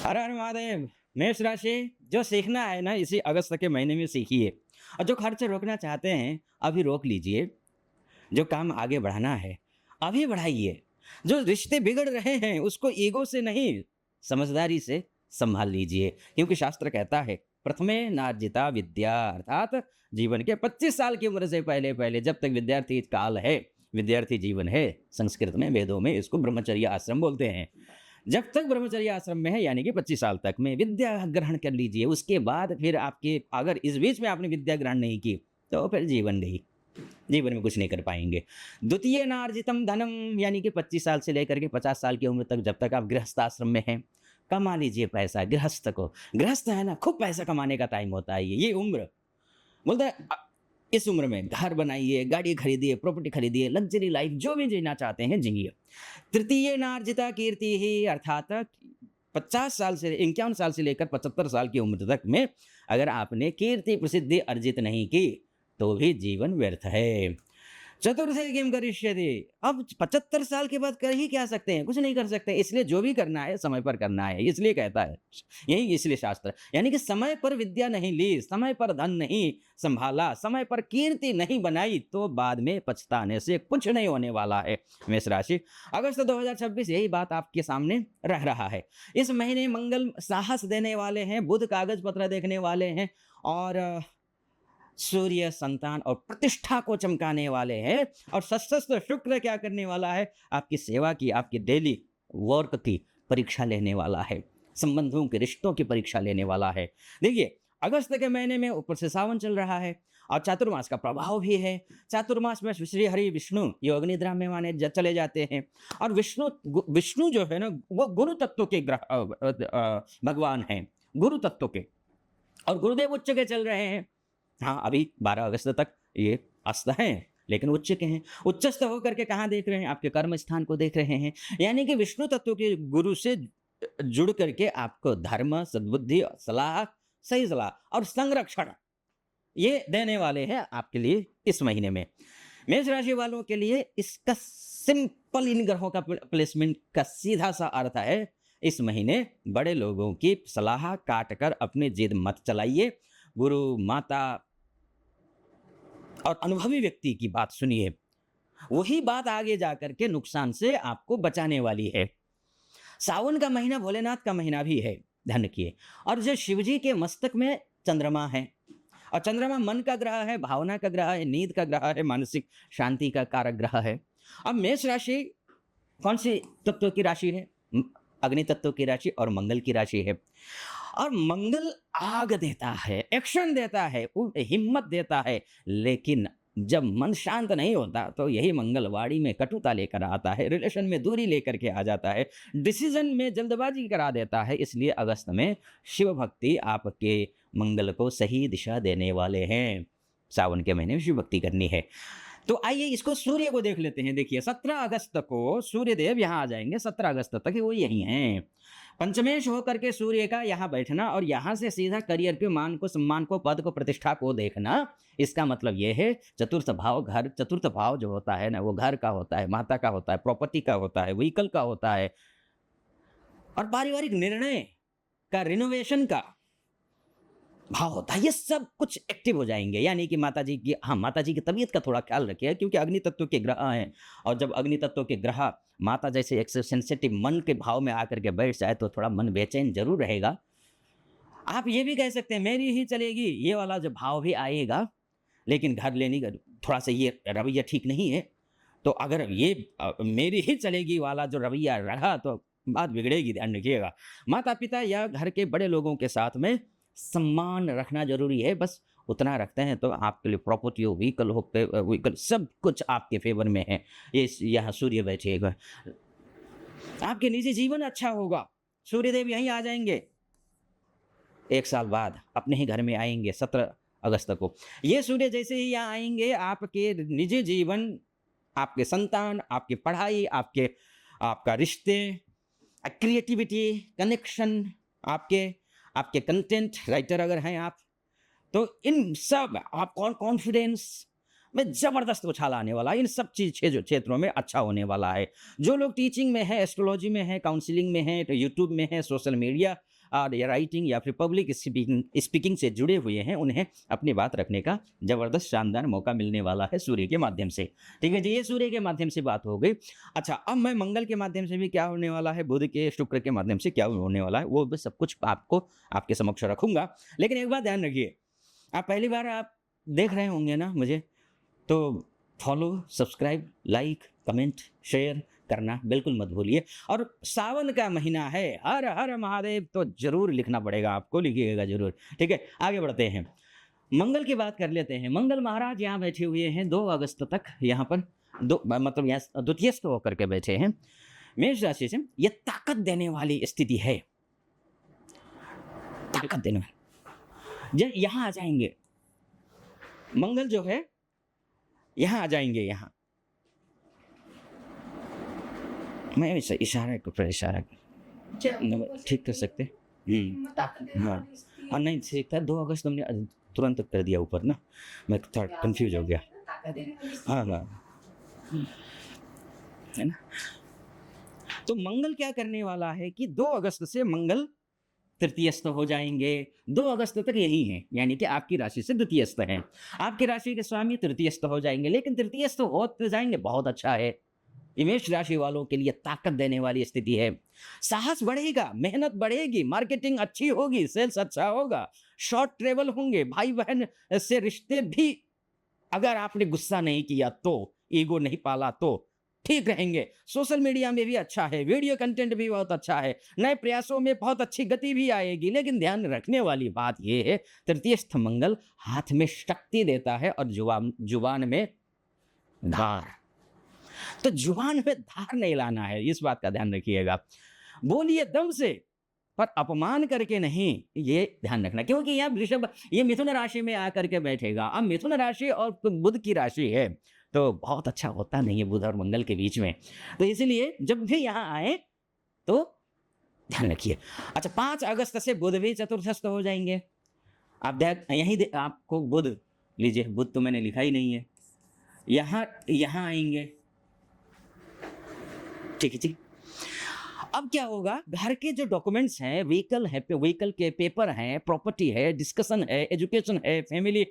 हर हर महादेव। मेष राशि, जो सीखना है ना इसी अगस्त के महीने में सीखिए, और जो खर्च रोकना चाहते हैं अभी रोक लीजिए। जो काम आगे बढ़ाना है अभी बढ़ाइए। जो रिश्ते बिगड़ रहे हैं उसको ईगो से नहीं, समझदारी से संभाल लीजिए, क्योंकि शास्त्र कहता है प्रथमे नार्जिता विद्या, अर्थात जीवन के 25 साल की उम्र से पहले पहले जब तक विद्यार्थी काल है, विद्यार्थी जीवन है, संस्कृत में वेदों में इसको ब्रह्मचर्य आश्रम बोलते हैं। जब तक ब्रह्मचर्य आश्रम में है यानी कि 25 साल तक में विद्या ग्रहण कर लीजिए। उसके बाद फिर आपके अगर इस बीच में आपने विद्या ग्रहण नहीं की तो फिर जीवन गई, जीवन में कुछ नहीं कर पाएंगे। द्वितीय नार्जितम धनम, यानी कि 25 साल से लेकर के 50 साल की उम्र तक जब तक आप गृहस्थ आश्रम में हैं, कमा लीजिए पैसा। गृहस्थ को, गृहस्थ है ना, खूब पैसा कमाने का टाइम होता है ये उम्र। बोलता है इस उम्र में घर बनाइए, गाड़ी खरीदिए, प्रॉपर्टी खरीदिए, लग्जरी लाइफ जो भी जीना चाहते हैं जिए। तृतीय नार्जिता कीर्ति ही, अर्थात 50 साल से 51 साल से लेकर 75 साल की उम्र तक में अगर आपने कीर्ति प्रसिद्धि अर्जित नहीं की तो भी जीवन व्यर्थ है। चतुर्थे किम करिष्यति, अब 75 साल के बाद कर ही क्या सकते हैं, कुछ नहीं कर सकते। इसलिए जो भी करना है समय पर करना है, इसलिए कहता है यही, इसलिए शास्त्र यानी कि समय पर विद्या नहीं ली, समय पर धन नहीं संभाला, समय पर कीर्ति नहीं बनाई तो बाद में पछताने से कुछ नहीं होने वाला है। मेष राशि, अगस्त 2026 यही बात आपके सामने रह रहा है। इस महीने मंगल साहस देने वाले हैं, बुध कागज पत्र देखने वाले हैं, और सूर्य संतान और प्रतिष्ठा को चमकाने वाले हैं, और सशस्त्र शुक्र क्या करने वाला है, आपकी सेवा की, आपकी डेली वर्क की परीक्षा लेने वाला है, संबंधों के रिश्तों की परीक्षा लेने वाला है। देखिए अगस्त के महीने में ऊपर से सावन चल रहा है और चातुर्मास का प्रभाव भी है। चातुर्मास में श्री हरि विष्णु ये अग्निद्रा में माने चले जाते हैं, और विष्णु जो है ना वो गुरु तत्व के भगवान हैं, गुरु तत्व के, और गुरुदेव उच्च के चल रहे हैं। हाँ, अभी 12 अगस्त तक ये अस्त हैं, लेकिन उच्च के हैं। उच्चस्थ होकर के कहाँ देख रहे हैं, आपके कर्म स्थान को देख रहे हैं। यानी कि विष्णु तत्व के गुरु से जुड़ करके आपको धर्म, सद्बुद्धि, सलाह, सही सलाह और संरक्षण ये देने वाले हैं आपके लिए इस महीने में। मेष राशि वालों के लिए इसका सिंपल, इन ग्रहों का प्लेसमेंट का सीधा सा अर्थ है, इस महीने बड़े लोगों की सलाह काट कर अपनी जिद मत चलाइए। गुरु, माता और अनुभवी व्यक्ति की बात सुनिए, वही बात आगे जाकर के नुकसान से आपको बचाने वाली है। सावन का महीना भोलेनाथ का महीना भी है धन की, और जो शिव जी के मस्तक में चंद्रमा है, और चंद्रमा मन का ग्रह है, भावना का ग्रह है, नींद का ग्रह है, मानसिक शांति का कारक ग्रह है। अब मेष राशि कौन सी तत्व की राशि है, अग्नि तत्व की राशि और मंगल की राशि है। और मंगल आग देता है, एक्शन देता है, हिम्मत देता है, लेकिन जब मन शांत नहीं होता तो यही मंगलवाड़ी में कटुता लेकर आता है, रिलेशन में दूरी लेकर के आ जाता है, डिसीजन में जल्दबाजी करा देता है। इसलिए अगस्त में शिव भक्ति आपके मंगल को सही दिशा देने वाले हैं। सावन के महीने में शिव भक्ति करनी है। तो आइए इसको सूर्य को देख लेते हैं। देखिए 17 अगस्त को सूर्य देव यहाँ आ जाएंगे, 17 अगस्त तक वो यही हैं। पंचमेश होकर के सूर्य का यहाँ बैठना और यहाँ से सीधा करियर के मान को, सम्मान को, पद को, प्रतिष्ठा को देखना, इसका मतलब ये है चतुर्थ भाव, घर, चतुर्थ भाव जो होता है ना वो घर का होता है, माता का होता है, प्रॉपर्टी का होता है, व्हीकल का होता है, और पारिवारिक निर्णय का, रिनोवेशन का भाव होता है। ये सब कुछ एक्टिव हो जाएंगे। यानी कि माता जी की तबीयत का थोड़ा ख्याल रखिए, क्योंकि अग्नि तत्व के ग्रह हैं, और जब अग्नि तत्व के ग्रह माता जैसे एक सेंसिटिव मन के भाव में आकर के बैठ जाए तो थोड़ा मन बेचैन जरूर रहेगा। आप ये भी कह सकते हैं मेरी ही चलेगी, ये वाला जो भाव भी आएगा, लेकिन घर लेने का थोड़ा सा ये रवैया ठीक नहीं है। तो अगर ये मेरी ही चलेगी वाला जो रवैया रहा तो बात बिगड़ेगी, ध्यान रखिएगा। माता पिता या घर के बड़े लोगों के साथ में सम्मान रखना जरूरी है, बस उतना रखते हैं तो आपके लिए प्रॉपर्टी हो, व्हीकल सब कुछ आपके फेवर में है। ये यहाँ सूर्य बैठेगा, आपके निजी जीवन अच्छा होगा। सूर्यदेव यहीं आ जाएंगे, 1 साल बाद अपने ही घर में आएंगे 17 अगस्त को। ये सूर्य जैसे ही यहाँ आएंगे आपके निजी जीवन, आपके संतान, आपकी पढ़ाई, आपका रिश्ते, क्रिएटिविटी, कनेक्शन, आपके कंटेंट राइटर अगर हैं आप, तो इन सब आप कॉन्फिडेंस में ज़बरदस्त उछाल आने वाला है। इन सब क्षेत्रों में अच्छा होने वाला है। जो लोग टीचिंग में है, एस्ट्रोलॉजी में है, काउंसलिंग में है, तो यूट्यूब में है, सोशल मीडिया और या राइटिंग या फिर पब्लिक स्पीकिंग स्पीकिंग से जुड़े हुए हैं, उन्हें अपनी बात रखने का ज़बरदस्त शानदार मौका मिलने वाला है सूर्य के माध्यम से। ठीक है जी, ये सूर्य के माध्यम से बात हो गई। अच्छा, अब मैं मंगल के माध्यम से भी क्या होने वाला है, बुध के, शुक्र के माध्यम से क्या होने वाला है, वो भी सब कुछ आपको आपके समक्ष रखूँगा। लेकिन एक बात ध्यान रखिए, आप पहली बार आप देख रहे होंगे ना मुझे, तो follow, subscribe, like, comment, share करना बिल्कुल मत भूलिए। और सावन का महीना है, हर हर महादेव तो ज़रूर लिखना पड़ेगा आपको, लिखिएगा ज़रूर। ठीक है, आगे बढ़ते हैं। मंगल की बात कर लेते हैं। मंगल महाराज यहाँ बैठे हुए हैं 2 अगस्त तक, यहाँ पर मतलब यहाँ द्वितीयस्थ होकर के बैठे हैं। मेष राशि से ये ताकत देने वाली स्थिति है, ताकत देने वाली। जब यहाँ आ जाएंगे मंगल जो है, यहाँ आ जाएंगे, यहाँ मैं इशारा पर इशारा ठीक कर सकते। हाँ हाँ, नहीं ठीक था। 2 अगस्त हमने तुरंत कर दिया ऊपर ना, मैं थोड़ा कंफ्यूज हो गया। हाँ हाँ, है ना। तो मंगल क्या करने वाला है कि 2 अगस्त से मंगल तृतीयस्थ हो जाएंगे। 2 अगस्त तक यही हैं, यानी कि आपकी राशि से द्वितीयस्थ हैं। आपकी राशि के स्वामी तृतीयस्थ हो जाएंगे, लेकिन तृतीयस्थ होते जाएंगे, बहुत अच्छा है। मेष राशि वालों के लिए ताकत देने वाली स्थिति है। साहस बढ़ेगा, मेहनत बढ़ेगी, मार्केटिंग अच्छी होगी, सेल्स अच्छा होगा, शॉर्ट ट्रेवल होंगे, भाई बहन से रिश्ते भी, अगर आपने गुस्सा नहीं किया तो, ईगो नहीं पाला तो ठीक रहेंगे। सोशल मीडिया में भी अच्छा है, वीडियो कंटेंट भी बहुत अच्छा है, नए प्रयासों में बहुत अच्छी गति भी आएगी। लेकिन ध्यान रखने वाली बात यह है, तृतीयस्थ मंगल हाथ में शक्ति देता है और जुबान में धार। तो जुबान पे धार नहीं लाना है, इस बात का ध्यान रखिएगा। बोलिए दम से, पर अपमान करके नहीं, ये ध्यान रखना। क्योंकि यह वृषभ, ये मिथुन राशि में आकर के बैठेगा। अब मिथुन राशि और बुध की राशि है, तो बहुत अच्छा होता नहीं है बुध और मंगल के बीच में। तो इसलिए जब भी यहाँ आए तो ध्यान रखिए। अच्छा, 5 अगस्त से बुध भी चतुर्थस्थ हो जाएंगे। आप आपको बुध लीजिए, बुध तो मैंने लिखा ही नहीं है, यहाँ आएंगे। ठीक है, ठीक। अब क्या होगा, घर के जो डॉक्यूमेंट्स हैं, व्हीकल के पेपर हैं, प्रॉपर्टी है, डिस्कशन है, एजुकेशन है, फैमिली,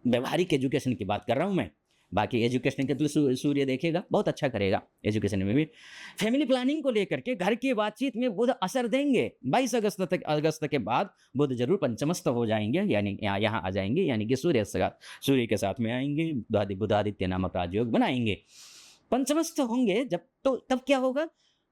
व्यवहारिक एजुकेशन की बात कर रहा हूं मैं। बाकी एजुकेशन के तो सूर्य देखेगा, बहुत अच्छा करेगा एजुकेशन में भी। फैमिली प्लानिंग को लेकर के घर की बातचीत में बुध असर देंगे। 22 अगस्त के बाद बुध जरूर पंचमस्थ हो जाएंगे, यानी यहाँ आ जाएंगे, यानी कि सूर्य के साथ में आएंगे, बुधादित्य नामक राजयोग बनाएंगे। पंचमस्थ होंगे जब, तो तब क्या होगा,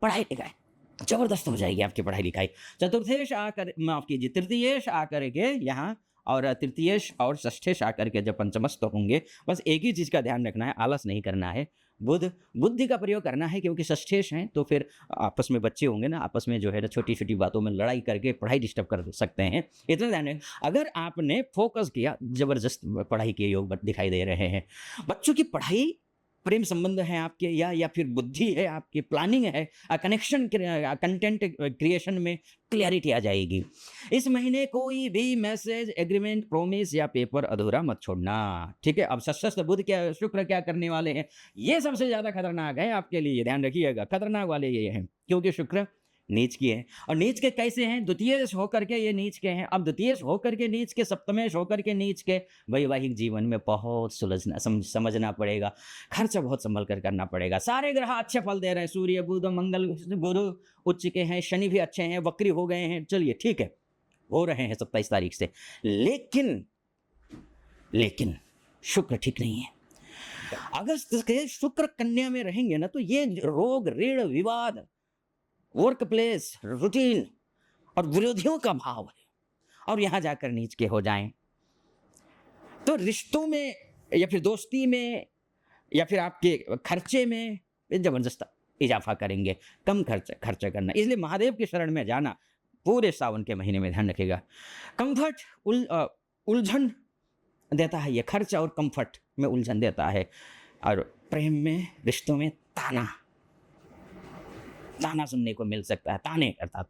पढ़ाई लिखाई जबरदस्त हो जाएगी आपकी पढ़ाई लिखाई। चतुर्थेश आकर, माफ कीजिए, तृतीयेश आकर के यहाँ, और तृतीयेश और षष्ठेश आकर के जब पंचमस्थ होंगे, बस एक ही चीज़ का ध्यान रखना है, आलस नहीं करना है, बुद्धि का प्रयोग करना है। क्योंकि षष्ठेश हैं तो फिर आपस में बच्चे होंगे ना, आपस में जो है ना छोटी छोटी बातों में लड़ाई करके पढ़ाई डिस्टर्ब कर सकते हैं, इतना ध्यान है। अगर आपने फोकस किया, जबरदस्त पढ़ाई के योग दिखाई दे रहे हैं। बच्चों की पढ़ाई, प्रेम संबंध है आपके, या फिर बुद्धि है आपकी, प्लानिंग है, कनेक्शन, कंटेंट क्रिएशन में क्लैरिटी आ जाएगी। इस महीने कोई भी मैसेज, एग्रीमेंट, प्रोमिस या पेपर अधूरा मत छोड़ना। ठीक है। अब षष्ठ बुध क्या, शुक्र क्या करने वाले हैं, ये सबसे ज्यादा खतरनाक है आपके लिए, ध्यान रखिएगा। खतरनाक वाले ये हैं क्योंकि शुक्र नीच की है, और नीच के कैसे हैं, द्वितीयेश होकर के ये नीच के हैं। अब द्वितीयेश होकर के नीच के, सप्तमेश होकर के नीच के, वैवाहिक जीवन में बहुत सुलझना, समझना पड़ेगा, खर्च बहुत संभल कर करना पड़ेगा। सारे ग्रह अच्छे फल दे रहे हैं, सूर्य, बुध, मंगल, गुरु उच्च के हैं, शनि भी अच्छे हैं, वक्री हो गए हैं, चलिए ठीक है, हो रहे हैं 27 तारीख से। लेकिन शुक्र ठीक नहीं है। अगस्त के शुक्र कन्या में रहेंगे ना, तो ये रोग, ऋण, विवाद, वर्क प्लेस, रूटीन और विरोधियों का भाव है, और यहां जाकर नीच के हो जाएं तो रिश्तों में या फिर दोस्ती में या फिर आपके खर्चे में जबरदस्त इजाफा करेंगे। कम खर्च करना, इसलिए महादेव की शरण में जाना पूरे सावन के महीने में, ध्यान रखिएगा। कंफर्ट, उलझन देता है ये, खर्च और कंफर्ट में उलझन देता है। और प्रेम में, रिश्तों में ताना सुनने को मिल सकता है, ताने अर्थात।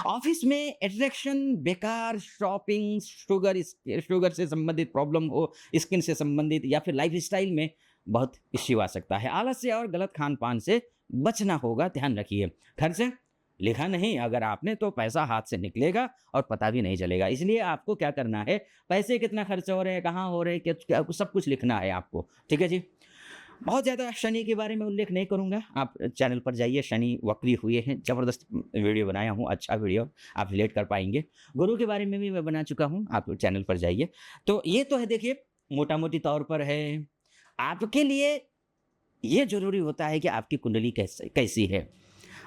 ऑफिस में अट्रैक्शन, बेकार शॉपिंग, शुगर से संबंधित प्रॉब्लम हो, स्किन से संबंधित, या फिर लाइफस्टाइल में बहुत इश्यू आ सकता है। आलस्य और गलत खान पान से बचना होगा, ध्यान रखिए। खर्च लिखा नहीं अगर आपने तो पैसा हाथ से निकलेगा और पता भी नहीं चलेगा। इसलिए आपको क्या करना है, पैसे कितना खर्च हो रहे हैं, कहाँ हो रहे हैं, क्या सब कुछ लिखना है आपको। ठीक है जी? बहुत ज़्यादा शनि के बारे में उल्लेख नहीं करूँगा, आप चैनल पर जाइए, शनि वक्री हुए हैं, ज़बरदस्त वीडियो बनाया हूँ, अच्छा वीडियो, आप रिलेट कर पाएँगे। गुरु के बारे में भी मैं बना चुका हूँ, आप चैनल पर जाइए। तो ये तो है देखिए, मोटा-मोटी तौर पर है। आपके लिए ये ज़रूरी होता है कि आपकी कुंडली कैसी है,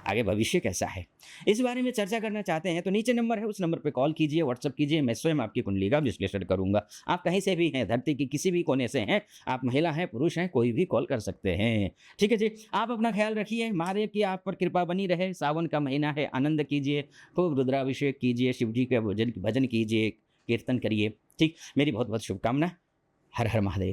आगे भविष्य कैसा है। इस बारे में चर्चा करना चाहते हैं तो नीचे नंबर है, उस नंबर पे कॉल कीजिए, व्हाट्सएप कीजिए, मैं स्वयं आपकी कुंडली का विश्लेषण करूँगा। आप कहीं से भी हैं, धरती के किसी भी कोने से हैं, आप महिला हैं, पुरुष हैं, कोई भी कॉल कर सकते हैं। ठीक है जी? आप अपना ख़्याल रखिए, महादेव की आप पर कृपा बनी रहे, सावन का महीना है, आनंद कीजिए, खूब रुद्राभिषेक कीजिए, शिव जी का भजन भजन कीजिए, कीर्तन करिए। ठीक? मेरी बहुत-बहुत शुभकामना। हर हर महादेव।